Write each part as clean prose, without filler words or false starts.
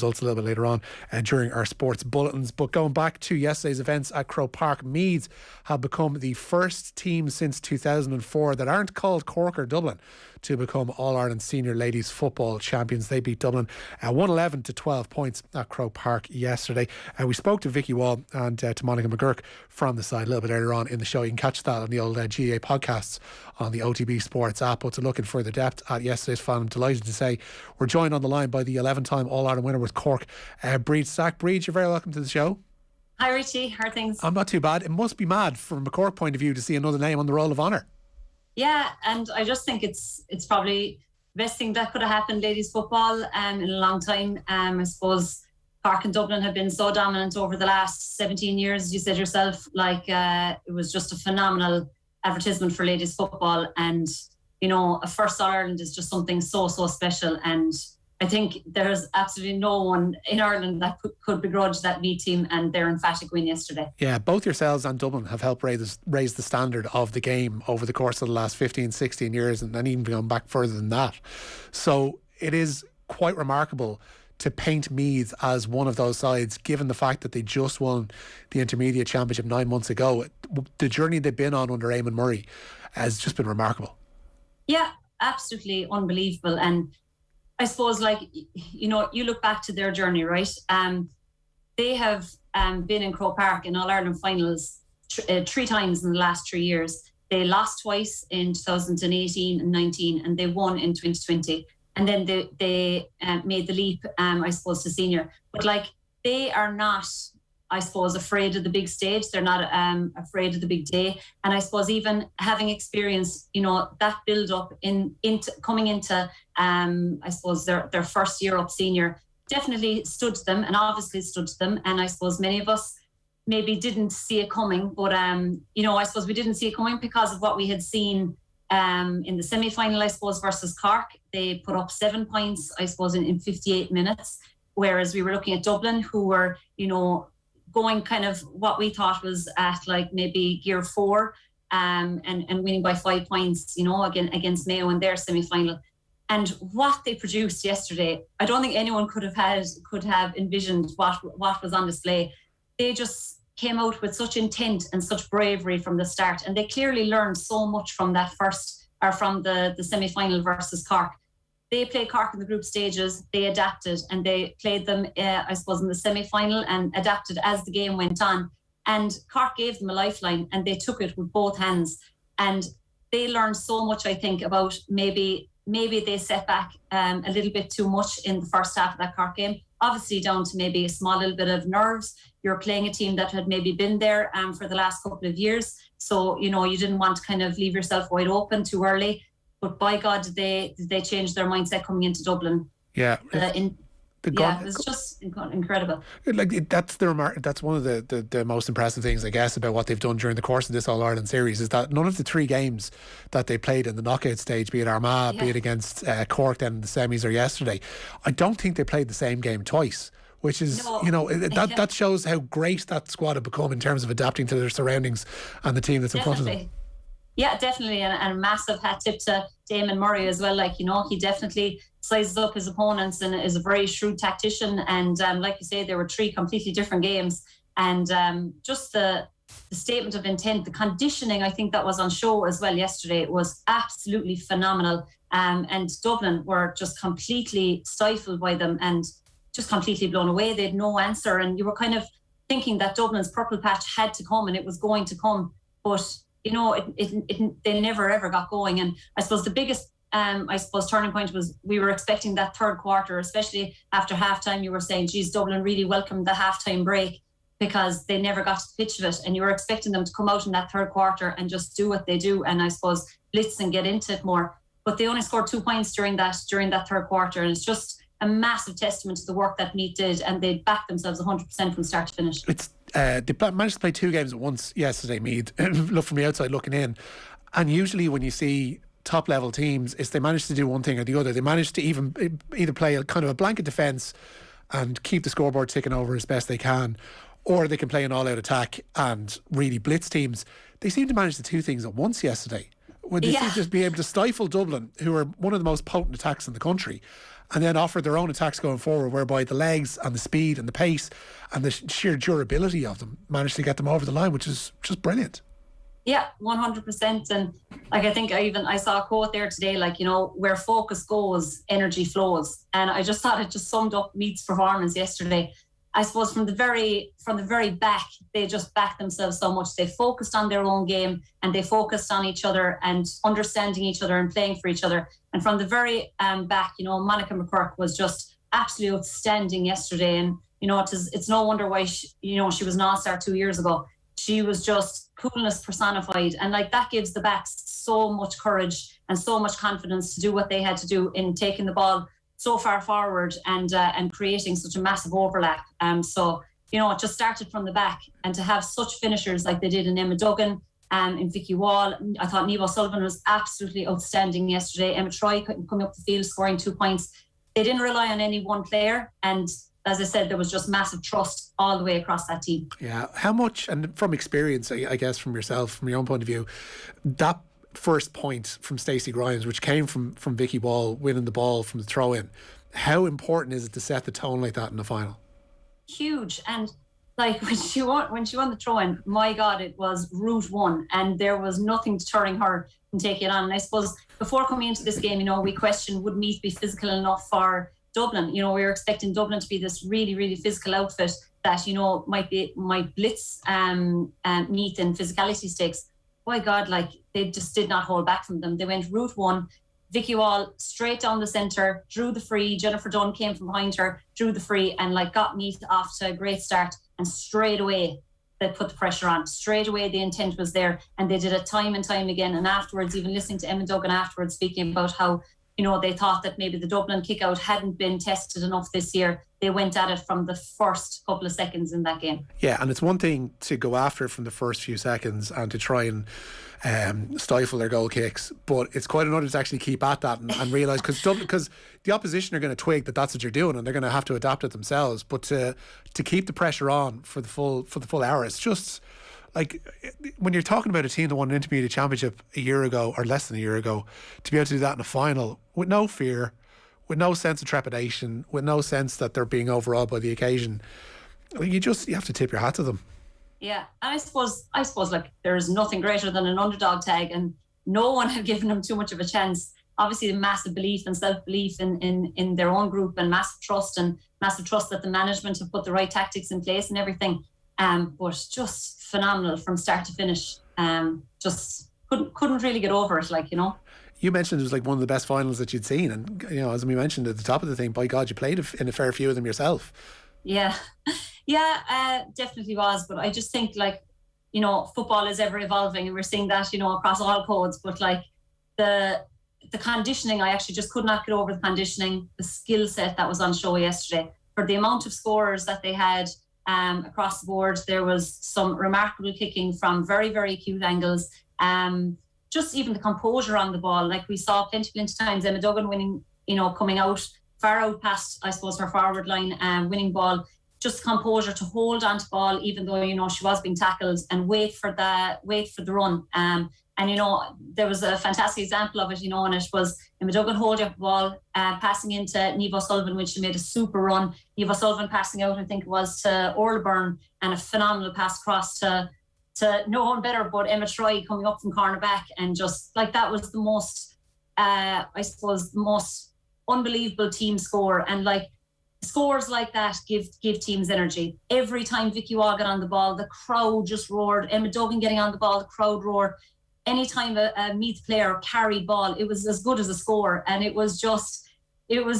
results a little bit later on during our sports bulletins. But going back to yesterday's events at Croke Park, Meath have become the first team since 2004 that aren't called Cork or Dublin to become All-Ireland Senior Ladies Football Champions. They beat Dublin 111 to 12 points at Croke Park yesterday. We spoke to Vicky Wall and to Monica McGurk from the side a little bit earlier on in the show. You can catch that on the old GA podcasts on the OTB Sports app. But to look in further depth at yesterday's final, I'm delighted to say we're joined on the line by the 11-time All-Ireland winner with Cork, Bríd Stack. Bríd, you're very welcome to the show. Hi Richie, how are things? I'm not too bad. It must be mad from a Cork point of view to see another name on the Roll of Honour. Yeah, and I just think it's probably the best thing that could have happened ladies football in a long time. I suppose Cork and Dublin have been so dominant over the last 17 years, as you said yourself. It was just a phenomenal advertisement for ladies football, and a first All-Ireland is just something so special. And I think there's absolutely no one in Ireland that could begrudge that Meath team and their emphatic win yesterday. Yeah, both yourselves and Dublin have helped raise the standard of the game over the course of the last 15, 16 years, and even going back further than that. So it is quite remarkable to paint Meath as one of those sides, given the fact that they just won the Intermediate Championship 9 months ago. The journey they've been on under Eamon Murray has just been remarkable. Yeah, absolutely unbelievable. And I suppose, you look back to their journey, right? They have been in Croke Park in All-Ireland finals 3 times in the last 3 years. They lost twice in 2018 and 19, and they won in 2020. And then they made the leap, I suppose, to senior. But they are not, I suppose, afraid of the big stage. They're not afraid of the big day. And I suppose even having experienced, that build up into coming into, I suppose, their first year up senior, definitely stood to them, and obviously stood to them. And I suppose many of us maybe didn't see it coming, but I suppose we didn't see it coming because of what we had seen in the semi-final, I suppose, versus Cork. They put up 7 points, I suppose, in 58 minutes, whereas we were looking at Dublin, who were, going kind of what we thought was at maybe gear 4 and winning by 5 points, against Mayo in their semi-final. And what they produced yesterday, I don't think anyone could have envisioned what was on display. They just came out with such intent and such bravery from the start, and they clearly learned so much from that from the semi-final versus Cork. They played Cork in the group stages, they adapted, and they played them, I suppose, in the semi-final and adapted as the game went on. And Cork gave them a lifeline, and they took it with both hands. And they learned so much, I think, about maybe they set back a little bit too much in the first half of that Cork game. Obviously down to maybe a small little bit of nerves. You're playing a team that had maybe been there for the last couple of years. So, you didn't want to kind of leave yourself wide open too early. But by God, they changed their mindset coming into Dublin. Yeah. It was just incredible. That's that's one of the most impressive things, I guess, about what they've done during the course of this All-Ireland series, is that none of the 3 games that they played in the knockout stage, be it Armagh, be it against Cork then in the semis or yesterday, I don't think they played the same game twice, which is, that shows how great that squad have become in terms of adapting to their surroundings and the team that's in front of them. Yeah, definitely, and a massive hat tip to Eamon Murray as well. He definitely sizes up his opponents and is a very shrewd tactician. And like you say, there were 3 completely different games, and just the statement of intent, the conditioning, I think that was on show as well yesterday, was absolutely phenomenal. And Dublin were just completely stifled by them and just completely blown away. They had no answer, and you were kind of thinking that Dublin's purple patch had to come and it was going to come, but they never ever got going. And I suppose the biggest turning point was we were expecting that third quarter, especially after halftime. You were saying, geez, Dublin really welcomed the halftime break because they never got to the pitch of it, and you were expecting them to come out in that third quarter and just do what they do, and I suppose blitz and get into it more. But they only scored 2 points during that third quarter, and it's just a massive testament to the work that Meath did, and they backed themselves 100% from start to finish. They managed to play 2 games at once yesterday, Meath. Look from the outside looking in, and usually when you see top level teams, is they manage to do one thing or the other. They manage to either play a kind of a blanket defence and keep the scoreboard ticking over as best they can, or they can play an all-out attack and really blitz teams. They seem to manage the 2 things at once yesterday, when they seem to just be able to stifle Dublin, who are one of the most potent attacks in the country, and then offered their own attacks going forward, whereby the legs and the speed and the pace and the sheer durability of them managed to get them over the line, which is just brilliant. Yeah, 100%. And like, I think I saw a quote there today, like, you know, where focus goes, energy flows. And I just thought it just summed up Meath's performance yesterday. I suppose from the very back, they just backed themselves so much. They focused on their own game, and they focused on each other and understanding each other and playing for each other. And from the very back, you know, Monica McCormack was just absolutely outstanding yesterday. And, you know, it's no wonder why she was an all-star 2 years ago. She was just coolness personified. And like, that gives the backs so much courage and so much confidence to do what they had to do in taking the ball so far forward and creating such a massive overlap. So, you know, it just started from the back, and to have such finishers like they did in Emma Duggan, in Vicky Wall. I thought Niamh O'Sullivan was absolutely outstanding yesterday. Emma Troy couldn't come up the field scoring 2 points. They didn't rely on any one player, and as I said, there was just massive trust all the way across that team. Yeah, how much, and from experience, I guess from yourself, from your own point of view, that first point from Stacey Grimes, which came from Vicky Wall winning the ball from the throw-in, how important is it to set the tone like that in the final? Huge. And like, when she won the throw-in, my God, it was route one, and there was nothing deterring her from taking it on. And I suppose before coming into this game, you know, we questioned, would Meath be physical enough for Dublin? You know, we were expecting Dublin to be this really, really physical outfit that, you know, might blitz Meath in physicality stakes. My God, like, they just did not hold back from them. They went route one, Vicky Wall straight down the centre, drew the free. Jennifer Dunn came from behind her, drew the free, and like got Meath off to a great start. And straight away, they put the pressure on. Straight away, the intent was there, and they did it time and time again. And afterwards, even listening to Emma Duggan afterwards speaking about how, you know, they thought that maybe the Dublin kick-out hadn't been tested enough this year. They went at it from the first couple of seconds in that game. Yeah, and it's one thing to go after it from the first few seconds and to try and stifle their goal kicks, but it's quite another to actually keep at that and realise, because the opposition are going to twig that that's what you're doing, and they're going to have to adapt it themselves. But to keep the pressure on for the full hour, it's just like, when you're talking about a team that won an intermediate championship a year ago or less than a year ago, to be able to do that in a final with no fear, with no sense of trepidation, with no sense that they're being overawed by the occasion, you have to tip your hat to them. Yeah, and I suppose like, there's nothing greater than an underdog tag, and no one had given them too much of a chance. Obviously, the massive belief and self-belief in their own group, and massive trust that the management have put the right tactics in place and everything. But just phenomenal from start to finish. Just couldn't really get over it, like, you know. You mentioned it was like one of the best finals that you'd seen, and, you know, as we mentioned at the top of the thing, by God, you played in a fair few of them yourself. Yeah, definitely was. But I just think, like, you know, football is ever evolving, and we're seeing that, you know, across all codes. But like, the conditioning, I actually just could not get over the conditioning, the skill set that was on show yesterday. For the amount of scorers that they had across the board, there was some remarkable kicking from very, very acute angles. Just even the composure on the ball, like we saw plenty times, Emma Duggan winning, you know, coming out far out past, I suppose, her forward line, winning ball. Just composure to hold on to ball, even though, you know, she was being tackled, and wait for the run. And, you know, there was a fantastic example of it, you know, and it was Emma Duggan holding up the ball, passing into Niamh O'Sullivan, when she made a super run. Niamh O'Sullivan passing out, I think it was to Orla Byrne, and a phenomenal pass across to no one better but Emma Troy coming up from cornerback. And just like, that was the most, I suppose, the most unbelievable team score. And like, scores like that give teams energy. Every time Vicky Wall got on the ball, the crowd just roared. Emma Duggan getting on the ball, the crowd roared. Anytime a Meath player carried ball, it was as good as a score. And it was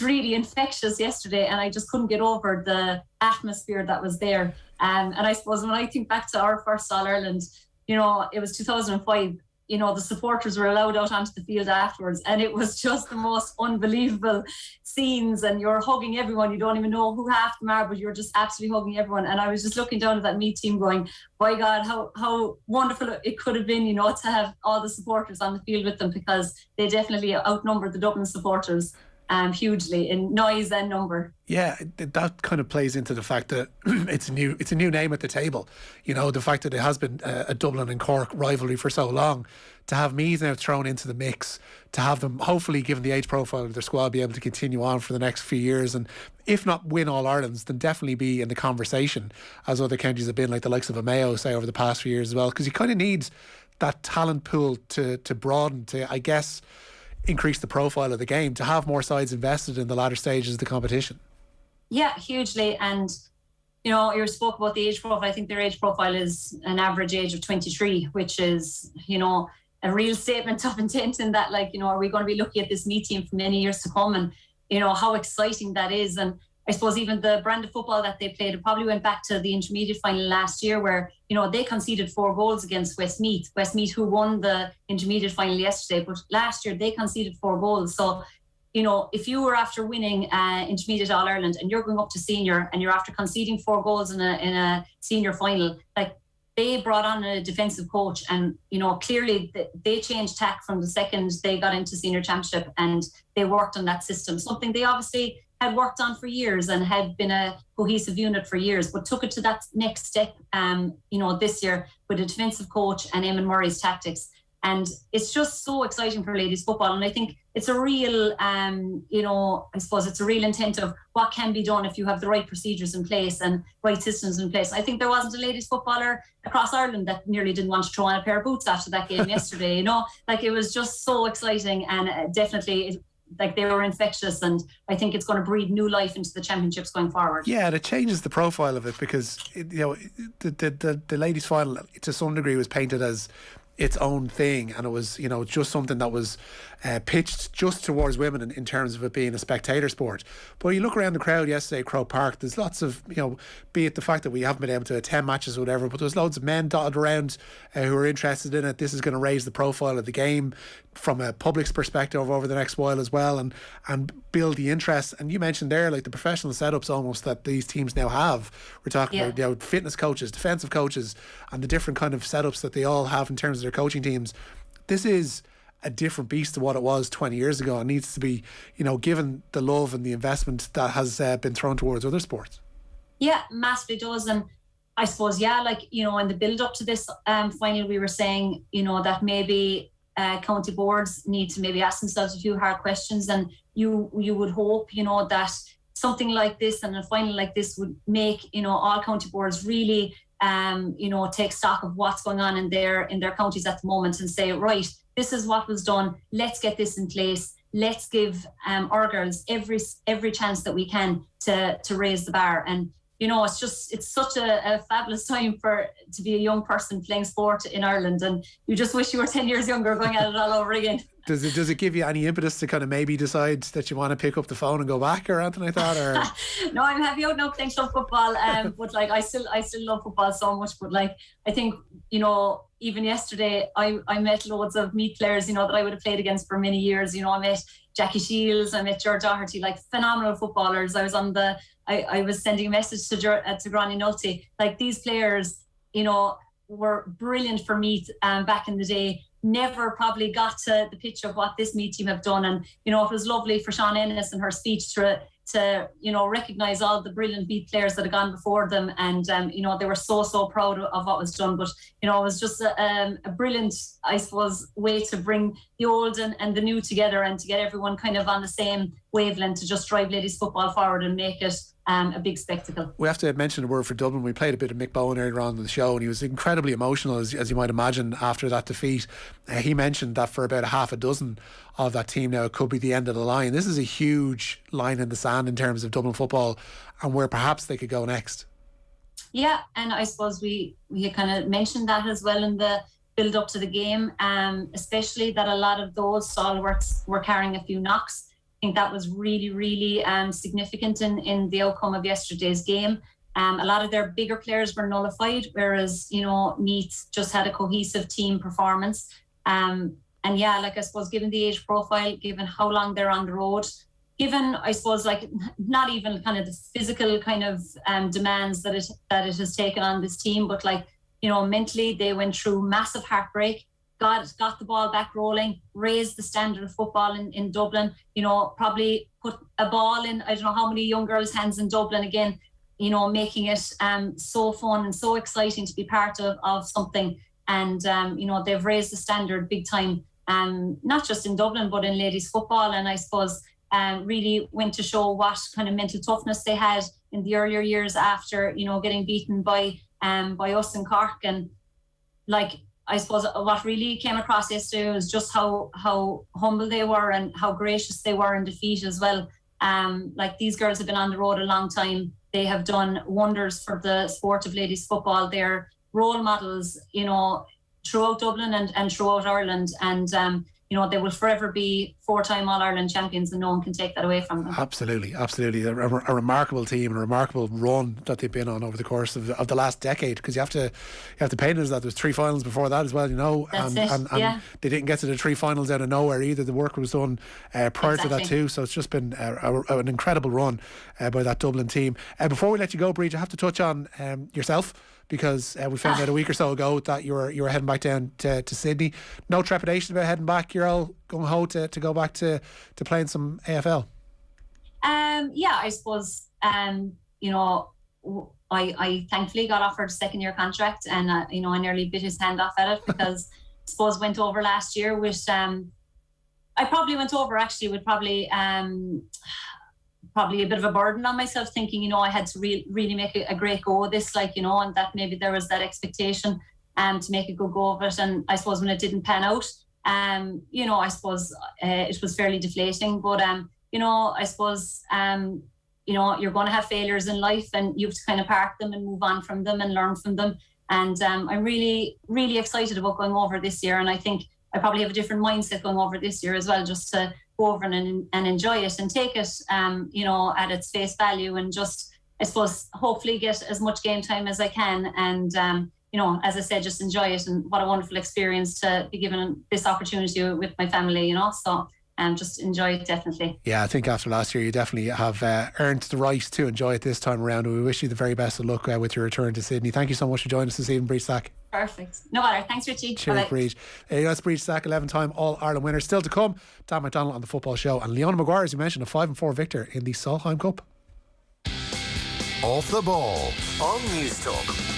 really infectious yesterday, and I just couldn't get over the atmosphere that was there. And I suppose when I think back to our first All-Ireland, you know, it was 2005, you know, the supporters were allowed out onto the field afterwards, and it was just the most unbelievable scenes, and you're hugging everyone. You don't even know who half them are, but you're just absolutely hugging everyone. And I was just looking down at that Meath team going, by God, how wonderful it could have been, you know, to have all the supporters on the field with them, because they definitely outnumbered the Dublin supporters. hugely in noise and number. Yeah, that kind of plays into the fact that it's a new name at the table. You know, the fact that it has been a Dublin and Cork rivalry for so long, to have Meath now thrown into the mix, to have them hopefully, given the age profile of their squad, be able to continue on for the next few years, and if not win All Irelands, then definitely be in the conversation, as other counties have been, like the likes of Mayo, say, over the past few years as well, because you kind of need that talent pool to broaden, to, I guess, increase the profile of the game, to have more sides invested in the latter stages of the competition. Yeah, hugely. And, you know, you spoke about the age profile. I think their age profile is an average age of 23, which is, you know, a real statement of intent in that, like, you know, are we going to be looking at this Meath team for many years to come? And, you know, how exciting that is. And I suppose even the brand of football that they played, it probably went back to the intermediate final last year where, you know, they conceded 4 goals against Westmeath. Westmeath, who won the intermediate final yesterday, but last year they conceded 4 goals. So, you know, if you were after winning intermediate All Ireland and you're going up to senior and you're after conceding 4 goals in a senior final, like, they brought on a defensive coach, and, you know, clearly they changed tack from the second they got into senior championship, and they worked on that system, something they obviously had worked on for years and had been a cohesive unit for years, but took it to that next step, you know, this year with a defensive coach and Eamon Murray's tactics. And it's just so exciting for ladies football. And I think it's a real, you know, I suppose it's a real intent of what can be done if you have the right procedures in place and right systems in place. I think there wasn't a ladies footballer across Ireland that nearly didn't want to throw on a pair of boots after that game yesterday, you know, like, it was just so exciting, and definitely like, they were infectious, and I think it's going to breathe new life into the championships going forward. Yeah, and it changes the profile of it, because you know, the ladies final to some degree was painted as its own thing, and it was, you know, just something that was pitched just towards women in terms of it being a spectator sport. But you look around the crowd yesterday at Croke Park, there's lots of, you know, be it the fact that we haven't been able to attend matches or whatever, but there's loads of men dotted around who are interested in it. This is going to raise the profile of the game from a public's perspective over the next while as well, and build the interest. And you mentioned there, like, the professional setups almost that these teams now have. We're talking about, you know, fitness coaches, defensive coaches, and the different kind of setups that they all have in terms of their coaching teams. This is a different beast to what it was 20 years ago, and needs to be, you know, given the love and the investment that has been thrown towards other sports. Yeah, massively does. And I suppose, yeah, like, you know, in the build up to this final, we were saying, you know, that maybe county boards need to maybe ask themselves a few hard questions, and you would hope, you know, that something like this and a final like this would make, you know, all county boards really you know, take stock of what's going on in their counties at the moment, and say, right, this is what was done, let's get this in place, let's give our girls every chance that we can to raise the bar. And, you know, it's such a fabulous time to be a young person playing sport in Ireland, and you just wish you were 10 years younger going at it all over again. Does it give you any impetus to kind of maybe decide that you want to pick up the phone and go back or anything like that? Or No, I'm happy out now playing some football, but like, I still love football so much. But like, I think, you know, even yesterday I met loads of Meath players, you know, that I would have played against for many years. You know, I met Jackie Shields, I met George Doherty, like, phenomenal footballers. I was sending a message to Granny Nolte. Like, these players, you know, were brilliant for Meath back in the day. Never probably got to the pitch of what this Meath team have done. And, you know, it was lovely for Sean Ennis and her speech to you know, recognise all the brilliant Meath players that had gone before them. And, you know, they were so proud of what was done. But, you know, it was just a brilliant, I suppose, way to bring the old and the new together, and to get everyone kind of on the same wavelength to just drive ladies football forward and make it a big spectacle. We have to mention a word for Dublin. We played a bit of Mick Bowen earlier on in the show, and he was incredibly emotional, as you might imagine, after that defeat. He mentioned that for about a half a dozen of that team now, it could be the end of the line. This is a huge line in the sand in terms of Dublin football and where perhaps they could go next. Yeah, and I suppose we kind of mentioned that as well in the build up to the game, especially that a lot of those stalwarts were carrying a few knocks. I think that was really, really significant in the outcome of yesterday's game. A lot of their bigger players were nullified, whereas, you know, Meath just had a cohesive team performance. And yeah, like, I suppose, given the age profile, given how long they're on the road, given, I suppose, like, not even kind of the physical kind of demands that it has taken on this team, but, like, you know, mentally they went through massive heartbreak. got the ball back rolling, raised the standard of football in Dublin, probably put a ball in, I don't know how many young girls' hands in Dublin again, making it so fun and so exciting to be part of something. And, they've raised the standard big time, not just in Dublin, but in ladies football. And I suppose really went to show what kind of mental toughness they had in the earlier years after, getting beaten by us in Cork. And I suppose what really came across yesterday was just how humble they were and how gracious they were in defeat as well. These girls have been on the road a long time. They have done wonders for the sport of ladies football. They're role models, throughout Dublin and throughout Ireland. And, they will forever be 4-time All-Ireland champions, and no one can take that away from them. Absolutely. A remarkable team and a remarkable run that they've been on over the course of the last decade, because you have to paint it as that there's 3 finals before that as well, That's and they didn't get to the 3 finals out of nowhere either. The work was done prior to that too, so it's just been an incredible run by that Dublin team. Before we let you go, Bríd, I have to touch on yourself, because we found out a week or so ago that you were heading back down to Sydney. No trepidation about heading back? You're all gung-ho to go back to playing some AFL? I suppose, I thankfully got offered a 2nd-year contract, and, I nearly bit his hand off at it, because I suppose went over last year with, I probably went over actually with probably a bit of a burden on myself, thinking, I had to really make a great go of this, and that maybe there was that expectation to make a good go of it. And I suppose when it didn't pan out, I suppose it was fairly deflating. But, I suppose, you're going to have failures in life, and you have to kind of park them and move on from them and learn from them. And I'm really, really excited about going over this year. And I think I probably have a different mindset going over this year as well, just to go over and enjoy it and take it, at its face value, and just, I suppose, hopefully get as much game time as I can. And, as I said, just enjoy it. And what a wonderful experience to be given this opportunity with my family, So just enjoy it, definitely. Yeah, I think after last year you definitely have earned the right to enjoy it this time around. We wish you the very best of luck with your return to Sydney. Thank you so much for joining us this evening, Bríd Stack. Perfect. No bother. Thanks, Richie. Cheers, Bríd. That's Bríd Stack, 11-time All-Ireland winner. Still to come, Dan McDonald on The Football Show, and Leona Maguire, as you mentioned, a 5-4 victor in the Solheim Cup. Off the ball on News Talk.